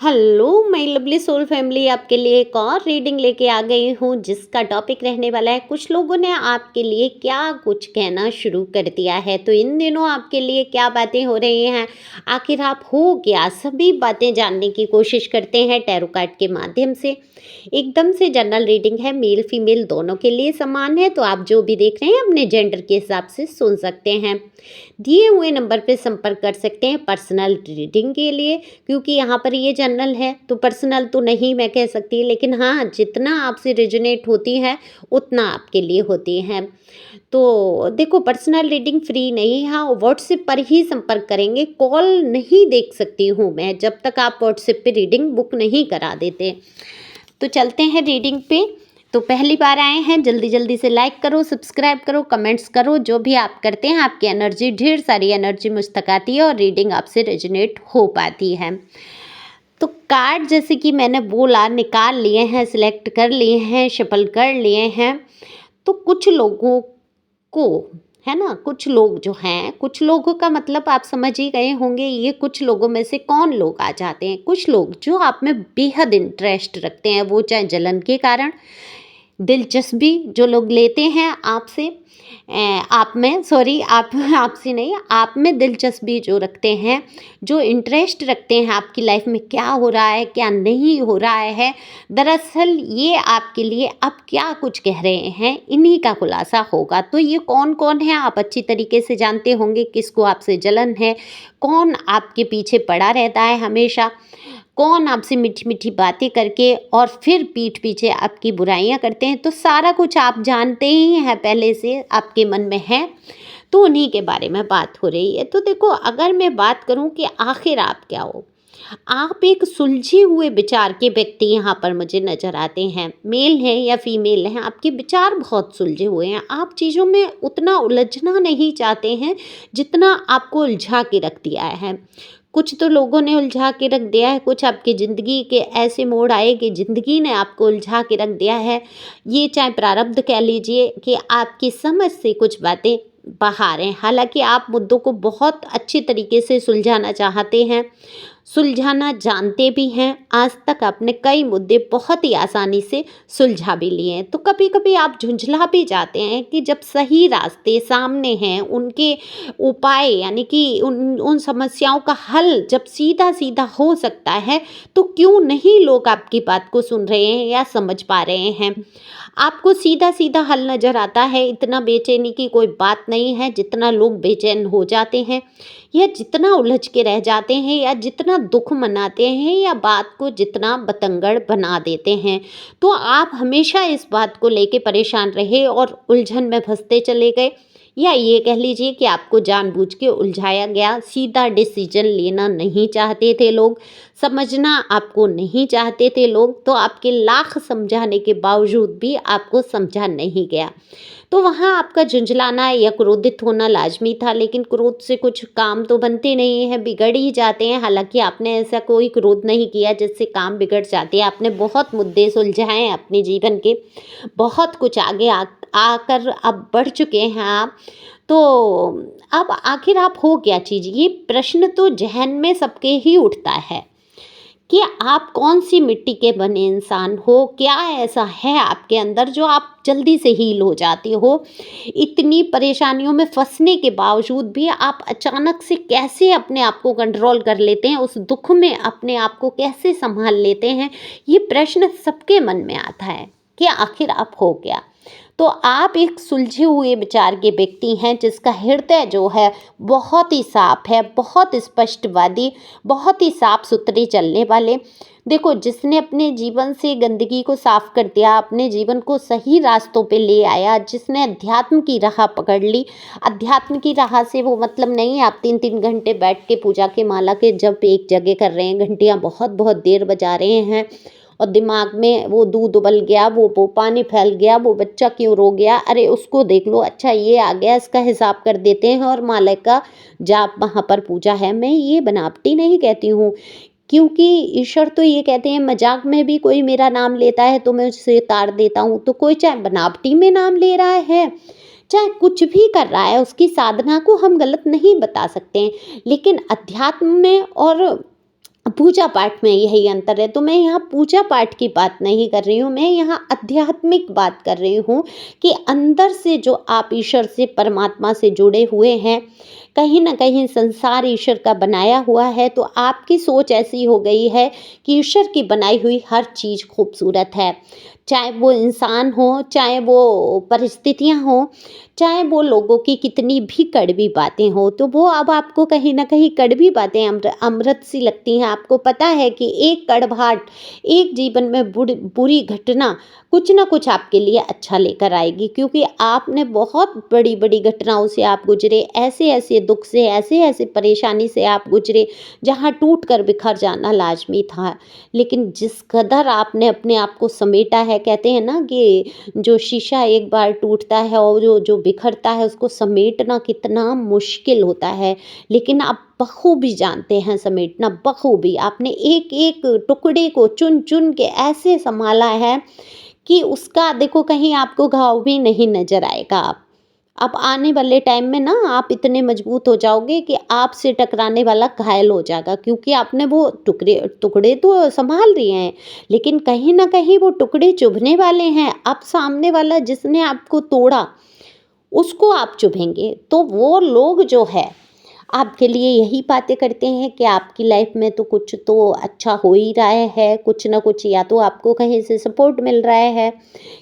Hello my lovely soul family, आपके लिए एक और रीडिंग लेके आ गई हूँ जिसका टॉपिक रहने वाला है कुछ लोगों ने आपके लिए क्या कुछ कहना शुरू कर दिया है। तो इन दिनों आपके लिए क्या बातें हो रही हैं, आखिर आप हो क्या, सभी बातें जानने की कोशिश करते हैं टैरो कार्ड के माध्यम से। एकदम से जनरल रीडिंग है, मेल फीमेल दोनों के लिए समान है। तो आप जो भी देख रहे हैं अपने जेंडर के हिसाब से सुन सकते हैं। दिए हुए नंबर पे संपर्क कर सकते हैं पर्सनल रीडिंग के लिए, क्योंकि यहाँ पर ये जनरल है तो पर्सनल तो नहीं मैं कह सकती, लेकिन हाँ जितना आपसे रेजोनेट होती है उतना आपके लिए होती है। तो देखो, पर्सनल रीडिंग फ्री नहीं है, हाँ व्हाट्सएप पर ही संपर्क करेंगे, कॉल नहीं देख सकती हूँ मैं जब तक आप व्हाट्सएप पे रीडिंग बुक नहीं करा देते। तो चलते हैं रीडिंग पे। तो पहली बार आए हैं, जल्दी जल्दी से लाइक करो, सब्सक्राइब करो, कमेंट्स करो, जो भी आप करते हैं आपकी एनर्जी, ढेर सारी एनर्जी मुझ तक आती है और रीडिंग आपसे रेजोनेट हो पाती है। तो कार्ड जैसे कि मैंने बोला निकाल लिए हैं, सिलेक्ट कर लिए हैं, शफल कर लिए हैं। तो कुछ लोगों को, है ना, कुछ लोग जो हैं, कुछ लोगों का मतलब आप समझ ही गए होंगे, ये कुछ लोगों में से कौन लोग आ जाते हैं। कुछ लोग जो आप में बेहद इंटरेस्ट रखते हैं, वो चाहे जलन के कारण, दिलचस्पी जो लोग लेते हैं आपसे, आप में सॉरी आप आपसे नहीं, आप में दिलचस्पी जो रखते हैं, जो इंटरेस्ट रखते हैं आपकी लाइफ में क्या हो रहा है क्या नहीं हो रहा है, दरअसल ये आपके लिए अब क्या कुछ कह रहे हैं, इन्हीं का खुलासा होगा। तो ये कौन कौन है आप अच्छी तरीके से जानते होंगे, किसको आपसे जलन है, कौन आपके पीछे पड़ा रहता है हमेशा, कौन आपसे मीठी मीठी बातें करके और फिर पीठ पीछे आपकी बुराइयां करते हैं। तो सारा कुछ आप जानते ही हैं, पहले से आपके मन में है, तो उन्हीं के बारे में बात हो रही है। तो देखो, अगर मैं बात करूं कि आखिर आप क्या हो, आप एक सुलझे हुए विचार के व्यक्ति यहाँ पर मुझे नजर आते हैं। मेल हैं या फीमेल हैं, आपके विचार बहुत सुलझे हुए हैं, आप चीज़ों में उतना उलझना नहीं चाहते हैं जितना आपको उलझा के रख दिया है। कुछ तो लोगों ने उलझा के रख दिया है, कुछ आपकी ज़िंदगी के ऐसे मोड़ आए कि ज़िंदगी ने आपको उलझा के रख दिया है। ये चाहे प्रारब्ध कह लीजिए कि आपकी समझ से कुछ बातें बाहर हैं। हालांकि आप मुद्दों को बहुत अच्छी तरीके से सुलझाना चाहते हैं, सुलझाना जानते भी हैं। आज तक आपने कई मुद्दे बहुत ही आसानी से सुलझा भी लिए हैं। तो कभी कभी आप झुंझला भी जाते हैं कि जब सही रास्ते सामने हैं, उनके उपाय यानी कि उन समस्याओं का हल जब सीधा सीधा हो सकता है, तो क्यों नहीं लोग आपकी बात को सुन रहे हैं या समझ पा रहे हैं। आपको सीधा सीधा हल नज़र आता है, इतना बेचैनी की कोई बात नहीं है जितना लोग बेचैन हो जाते हैं, या जितना उलझ के रह जाते हैं, या जितना दुख मनाते हैं, या बात को जितना बतंगड़ बना देते हैं। तो आप हमेशा इस बात को लेके परेशान रहे और उलझन में फंसते चले गए, या ये कह लीजिए कि आपको जानबूझ के उलझाया गया। सीधा डिसीजन लेना नहीं चाहते थे लोग, समझना आपको नहीं चाहते थे लोग, तो आपके लाख समझाने के बावजूद भी आपको समझा नहीं गया। तो वहाँ आपका झुंझलाना या क्रोधित होना लाजमी था, लेकिन क्रोध से कुछ काम तो बनते नहीं हैं, बिगड़ ही जाते हैं। हालांकि आपने ऐसा कोई क्रोध नहीं किया जिससे काम बिगड़ जाते हैं। आपने बहुत मुद्दे सुलझाए हैं अपने जीवन के, बहुत कुछ आगे आकर अब बढ़ चुके हैं आप। तो अब आखिर आप हो क्या चीज़, ये प्रश्न तो जहन में सबके ही उठता है कि आप कौन सी मिट्टी के बने इंसान हो। क्या ऐसा है आपके अंदर जो आप जल्दी से हील हो जाते हो, इतनी परेशानियों में फंसने के बावजूद भी आप अचानक से कैसे अपने आप को कंट्रोल कर लेते हैं, उस दुख में अपने आप को कैसे संभाल लेते हैं। ये प्रश्न सबके मन में आता है कि आखिर आप हो क्या। तो आप एक सुलझे हुए विचार के व्यक्ति हैं जिसका हृदय जो है बहुत ही साफ है, बहुत स्पष्टवादी, बहुत ही साफ सुथरे चलने वाले। देखो, जिसने अपने जीवन से गंदगी को साफ कर दिया, अपने जीवन को सही रास्तों पे ले आया, जिसने अध्यात्म की राह पकड़ ली। अध्यात्म की राह से वो मतलब नहीं आप 3-3 घंटे बैठ के पूजा के माला के जब एक जगह कर रहे हैं, घंटियाँ बहुत बहुत देर बजा रहे हैं, और दिमाग में वो दूध उबल गया, वो पानी फैल गया, वो बच्चा क्यों रो गया, अरे उसको देख लो, अच्छा ये आ गया, इसका हिसाब कर देते हैं और माला का जाप वहाँ पर पूजा है। मैं ये बनावटी नहीं कहती हूँ, क्योंकि ईश्वर तो ये कहते हैं मजाक में भी कोई मेरा नाम लेता है तो मैं उसे तार देता हूँ। तो कोई चाहे बनावटी में नाम ले रहा है, चाहे कुछ भी कर रहा है, उसकी साधना को हम गलत नहीं बता सकते हैं, लेकिन अध्यात्म में और पूजा पाठ में यही अंतर है। तो मैं यहाँ पूजा पाठ की बात नहीं कर रही हूँ, मैं यहाँ आध्यात्मिक बात कर रही हूँ कि अंदर से जो आप ईश्वर से, परमात्मा से जुड़े हुए हैं, कहीं न कहीं संसार ईश्वर का बनाया हुआ है, तो आपकी सोच ऐसी हो गई है कि ईश्वर की बनाई हुई हर चीज़ खूबसूरत है। चाहे वो इंसान हो, चाहे वो परिस्थितियाँ हों, चाहे वो लोगों की कितनी भी कड़वी बातें हों, तो वो अब आपको कहीं न कहीं कड़वी बातें अमृत सी लगती हैं। आपको पता है कि एक कड़वाहट, एक जीवन में बुरी घटना कुछ न कुछ आपके लिए अच्छा लेकर आएगी, क्योंकि आपने बहुत बड़ी-बड़ी घटनाओं से आप गुज़रे, ऐसे-ऐसे दुःख से, ऐसे-ऐसे परेशानी से आप गुज़रे, जहाँ टूट कर बिखर जाना लाज़मी था। लेकिन जिस कदर आपने अपने आप को समेटा है, कहते हैं ना कि जो शीशा एक बार टूटता है और जो जो बिखरता है उसको समेटना कितना मुश्किल होता है, लेकिन आप बखूबी जानते हैं समेटना, बखूबी। आपने एक-एक टुकड़े को चुन-चुन के ऐसे सँभाला है कि उसका देखो कहीं आपको घाव भी नहीं नज़र आएगा अब आने वाले टाइम में ना आप इतने मजबूत हो जाओगे कि आपसे टकराने वाला घायल हो जाएगा, क्योंकि आपने वो टुकड़े टुकड़े तो संभाल लिए हैं, लेकिन कहीं न कहीं वो टुकड़े चुभने वाले हैं। अब सामने वाला जिसने आपको तोड़ा, उसको आप चुभेंगे। तो वो लोग जो है आपके लिए यही बातें करते हैं कि आपकी लाइफ में तो कुछ तो अच्छा हो ही रहा है, कुछ ना कुछ या तो आपको कहीं से सपोर्ट मिल रहा है,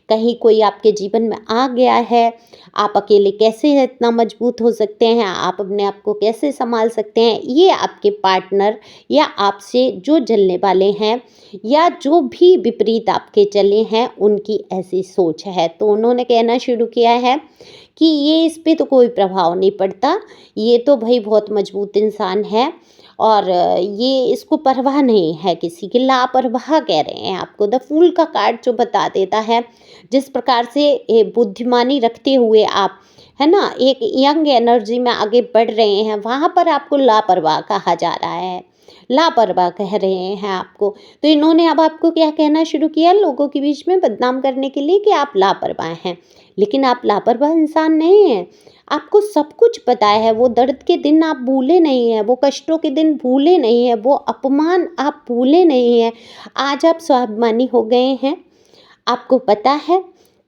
कहीं कोई आपके जीवन में आ गया है, आप अकेले कैसे इतना मजबूत हो सकते हैं, आप अपने आप को कैसे संभाल सकते हैं। ये आपके पार्टनर या आपसे जो जलने वाले हैं या जो भी विपरीत आपके चले हैं, उनकी ऐसी सोच है। तो उन्होंने कहना शुरू किया है कि ये इस पे तो कोई प्रभाव नहीं पड़ता, ये तो भाई बहुत मजबूत इंसान है और ये इसको परवाह नहीं है किसी की, लापरवाह कह रहे हैं आपको। द फूल का कार्ड जो बता देता है, जिस प्रकार से बुद्धिमानी रखते हुए आप, है ना, एक यंग एनर्जी में आगे बढ़ रहे हैं, वहाँ पर आपको लापरवाह कहा जा रहा है, लापरवाह कह रहे हैं आपको। तो इन्होंने अब आपको क्या कहना शुरू किया लोगों के बीच में बदनाम करने के लिए कि आप लापरवाह हैं, लेकिन आप लापरवाह इंसान नहीं हैं। आपको सब कुछ पता है, वो दर्द के दिन आप भूले नहीं हैं, वो कष्टों के दिन भूले नहीं हैं, वो अपमान आप भूले नहीं हैं। आज आप स्वाभिमानी हो गए हैं, आपको पता है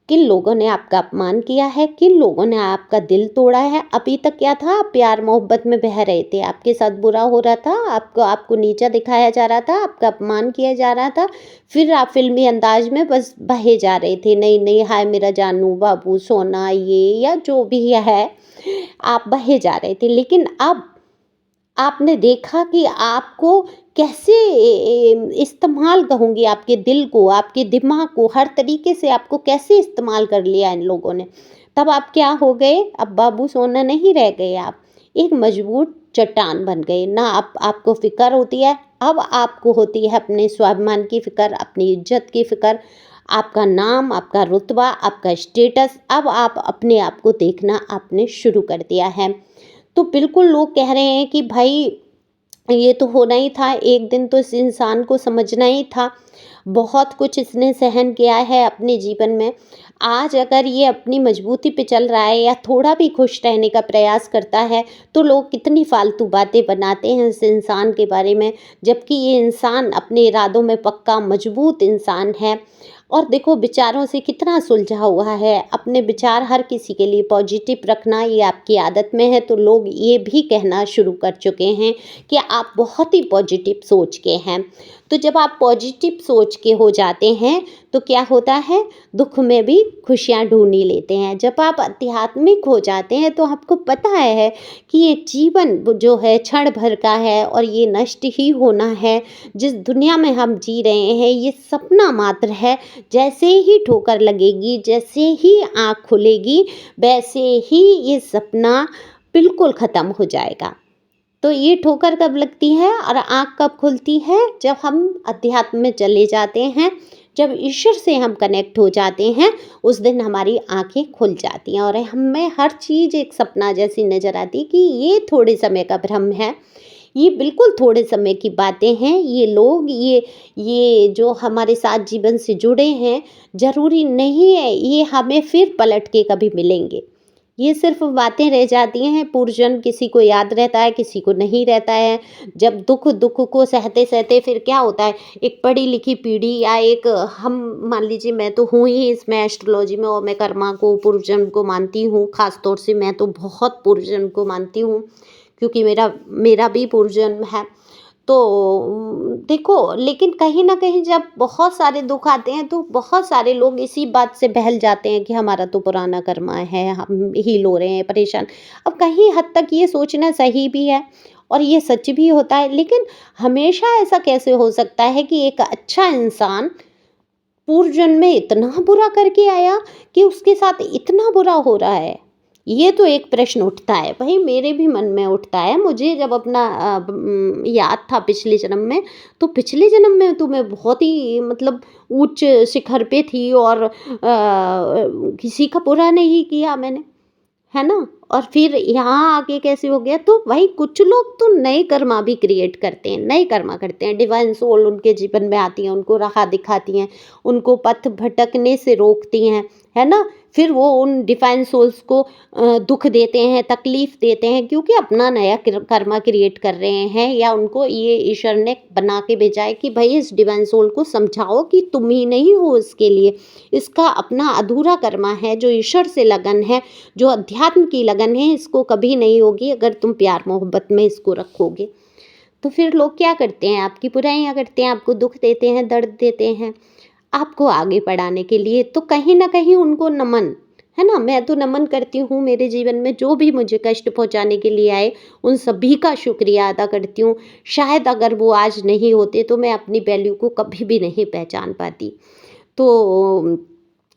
किन लोगों ने आपका अपमान किया है, किन लोगों ने आपका दिल तोड़ा है। अभी तक क्या था, आप प्यार मोहब्बत में बह रहे थे, आपके साथ बुरा हो रहा था, आपको आपको नीचा दिखाया जा रहा था, आपका अपमान किया जा रहा था, फिर आप फिल्मी अंदाज में बस बहे जा रहे थे, नहीं नहीं हाय मेरा जानू बाबू सोना ये या जो भी है, आप बहे जा रहे थे। लेकिन अब आपने देखा कि आपको कैसे इस्तेमाल कहूँगी, आपके दिल को, आपके दिमाग को, हर तरीके से आपको कैसे इस्तेमाल कर लिया इन लोगों ने। तब आप क्या हो गए, अब बाबू सोना नहीं रह गए, आप एक मजबूत चट्टान बन गए। ना आपको फ़िक्र होती है, अब आपको होती है अपने स्वाभिमान की फ़िक्र, अपनी इज्जत की फ़िक्र, आपका नाम, आपका रुतबा, आपका स्टेटस, अब आप अपने आप को देखना आपने शुरू कर दिया है। तो बिल्कुल लोग कह रहे हैं कि भाई ये तो होना ही था, एक दिन तो इस इंसान को समझना ही था, बहुत कुछ इसने सहन किया है अपने जीवन में। आज अगर ये अपनी मजबूती पे चल रहा है या थोड़ा भी खुश रहने का प्रयास करता है, तो लोग कितनी फालतू बातें बनाते हैं इस इंसान के बारे में, जबकि ये इंसान अपने इरादों में पक्का मजबूत इंसान है। और देखो विचारों से कितना सुलझा हुआ है, अपने विचार हर किसी के लिए पॉजिटिव रखना ये आपकी आदत में है, तो लोग ये भी कहना शुरू कर चुके हैं कि आप बहुत ही पॉजिटिव सोच के हैं। तो जब आप पॉजिटिव सोच के हो जाते हैं तो क्या होता है, दुख में भी खुशियाँ ढूंढ ही लेते हैं। जब आप आध्यात्मिक हो जाते हैं तो आपको पता है कि ये जीवन जो है क्षण भर का है और ये नष्ट ही होना है। जिस दुनिया में हम जी रहे हैं ये सपना मात्र है, जैसे ही ठोकर लगेगी, जैसे ही आँख खुलेगी, वैसे ही ये सपना बिल्कुल ख़त्म हो जाएगा। तो ये ठोकर कब लगती है और आँख कब खुलती है, जब हम अध्यात्म में चले जाते हैं, जब ईश्वर से हम कनेक्ट हो जाते हैं, उस दिन हमारी आँखें खुल जाती हैं और हमें हर चीज़ एक सपना जैसी नज़र आती है कि ये थोड़े समय का भ्रम है, ये बिल्कुल थोड़े समय की बातें हैं। ये लोग ये जो हमारे साथ जीवन से जुड़े हैं, ज़रूरी नहीं है ये हमें फिर पलट के कभी मिलेंगे। ये सिर्फ बातें रह जाती हैं, पूर्वजन्म किसी को याद रहता है, किसी को नहीं रहता है। जब दुख को सहते-सहते फिर क्या होता है, एक पढ़ी-लिखी पीढ़ी या एक हम मान लीजिए मैं तो हूँ ही इसमें एस्ट्रोलॉजी में और मैं कर्मा को, पूर्वजन्म को मानती हूँ। ख़ास तौर से मैं तो बहुत पूर्वजन्म को मानती हूँ, क्योंकि मेरा मेरा भी पूर्वजन्म है। तो देखो, लेकिन कहीं न कहीं जब बहुत सारे दुःख आते हैं तो बहुत सारे लोग इसी बात से बहल जाते हैं कि हमारा तो पुराना कर्मा है, हम हील हो रहे हैं, परेशान। अब कहीं हद तक ये सोचना सही भी है और ये सच भी होता है, लेकिन हमेशा ऐसा कैसे हो सकता है कि एक अच्छा इंसान पूर्व जन्म में इतना बुरा करके आया कि उसके साथ इतना बुरा हो रहा है? ये तो एक प्रश्न उठता है, भई मेरे भी मन में उठता है। मुझे जब अपना याद था पिछले जन्म में, तो पिछले जन्म में तो मैं बहुत ही मतलब उच्च शिखर पे थी और किसी का बुरा नहीं किया मैंने। है ना? और फिर यहाँ आके कैसे हो गया, तो भाई कुछ लोग तो नए कर्मा भी क्रिएट करते हैं, नए कर्मा करते हैं। डिवाइन सोल उनके जीवन में आती हैं, उनको राह दिखाती हैं, उनको पथ भटकने से रोकती हैं, है ना? फिर वो उन डिवाइन सोल्स को दुःख देते हैं, तकलीफ़ देते हैं, क्योंकि अपना नया कर्मा क्रिएट कर रहे हैं, या उनको ये ईश्वर ने बना के भेजा है कि भई इस डिवाइन सोल को समझाओ कि तुम ही नहीं हो इसके लिए। इसका अपना अधूरा कर्मा है, जो ईश्वर से लगन है, जो अध्यात्म की लगन है, इसको कभी नहीं होगी अगर तुम प्यार मोहब्बत में इसको रखोगे। तो फिर लोग क्या करते हैं, आपकी बुराइयाँ करते हैं, आपको दुःख देते हैं, दर्द देते हैं, आपको आगे बढ़ाने के लिए। तो कहीं न कहीं उनको नमन, है ना? मैं तो नमन करती हूँ, मेरे जीवन में जो भी मुझे कष्ट पहुँचाने के लिए आए, उन सभी का शुक्रिया अदा करती हूँ। शायद अगर वो आज नहीं होते तो मैं अपनी वैल्यू को कभी भी नहीं पहचान पाती। तो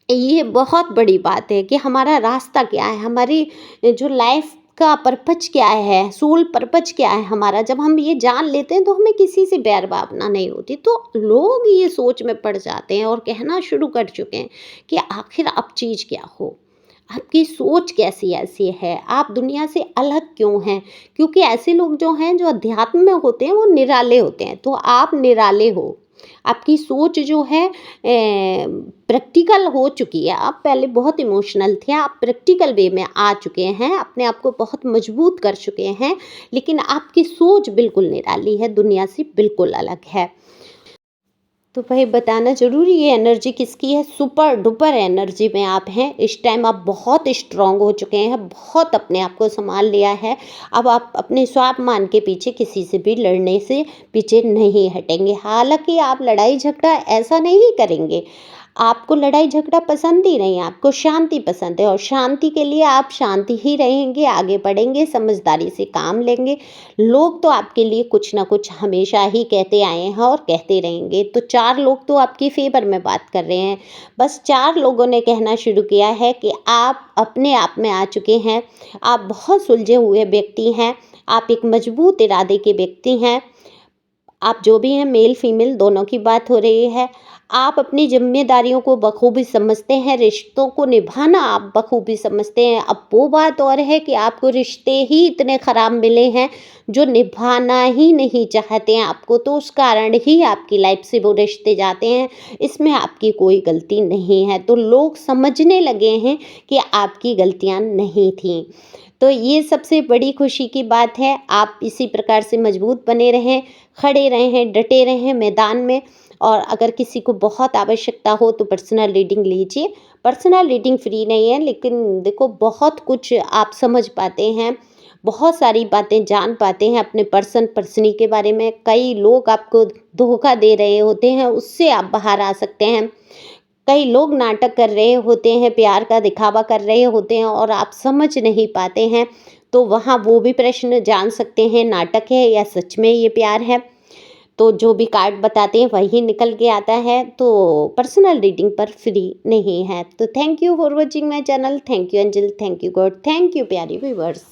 ये बहुत बड़ी बात है कि हमारा रास्ता क्या है, हमारी जो लाइफ का पर्पज क्या है, सोल पर्पज क्या है हमारा। जब हम ये जान लेते हैं तो हमें किसी से बैर भावना नहीं होती। तो लोग ये सोच में पड़ जाते हैं और कहना शुरू कर चुके हैं कि आखिर आप चीज़ क्या हो, आपकी सोच कैसी ऐसी है, आप दुनिया से अलग क्यों हैं। क्योंकि ऐसे लोग जो हैं, जो अध्यात्म में होते हैं, वो निराले होते हैं, तो आप निराले हो। आपकी सोच जो है प्रैक्टिकल हो चुकी है। आप पहले बहुत इमोशनल थे, आप प्रैक्टिकल वे में आ चुके हैं, अपने आप को बहुत मजबूत कर चुके हैं, लेकिन आपकी सोच बिल्कुल निराली है, दुनिया से बिल्कुल अलग है। तो भाई बताना ज़रूरी है एनर्जी किसकी है, सुपर डुपर एनर्जी में आप हैं। इस टाइम आप बहुत स्ट्रांग हो चुके हैं, बहुत अपने आप को संभाल लिया है। अब आप अपने स्वाभिमान के पीछे किसी से भी लड़ने से पीछे नहीं हटेंगे। हालांकि आप लड़ाई झगड़ा ऐसा नहीं करेंगे, आपको लड़ाई झगड़ा पसंद ही नहीं है, आपको शांति पसंद है, और शांति के लिए आप शांति ही रहेंगे, आगे बढ़ेंगे, समझदारी से काम लेंगे। लोग तो आपके लिए कुछ ना कुछ हमेशा ही कहते आए हैं और कहते रहेंगे। तो 4 लोग तो आपकी फ़ेवर में बात कर रहे हैं। बस 4 लोगों ने कहना शुरू किया है कि आप अपने आप में आ चुके हैं, आप बहुत सुलझे हुए व्यक्ति हैं, आप एक मजबूत इरादे के व्यक्ति हैं। आप जो भी हैं, मेल फीमेल दोनों की बात हो रही है। आप अपनी ज़िम्मेदारियों को बखूबी समझते हैं, रिश्तों को निभाना आप बखूबी समझते हैं। अब वो बात और है कि आपको रिश्ते ही इतने ख़राब मिले हैं, जो निभाना ही नहीं चाहते हैं आपको, तो उस कारण ही आपकी लाइफ से वो रिश्ते जाते हैं। इसमें आपकी कोई गलती नहीं है। तो लोग समझने लगे हैं कि आपकी गलतियाँ नहीं थीं। तो ये सबसे बड़ी खुशी की बात है। आप इसी प्रकार से मजबूत बने रहें, खड़े रहें, डटे रहें मैदान में। और अगर किसी को बहुत आवश्यकता हो तो पर्सनल रीडिंग लीजिए। पर्सनल रीडिंग फ्री नहीं है, लेकिन देखो बहुत कुछ आप समझ पाते हैं, बहुत सारी बातें जान पाते हैं अपने पर्सनी के बारे में। कई लोग आपको धोखा दे रहे होते हैं, उससे आप बाहर आ सकते हैं। कई लोग नाटक कर रहे होते हैं, प्यार का दिखावा कर रहे होते हैं और आप समझ नहीं पाते हैं, तो वहाँ वो भी प्रश्न जान सकते हैं, नाटक है या सच में ये प्यार है। तो जो भी कार्ड बताते हैं वही निकल के आता है। तो पर्सनल रीडिंग पर फ्री नहीं है। तो thank you for watching my channel. Thank you Anjal, thank you God, thank you प्यारी व्यूअर्स।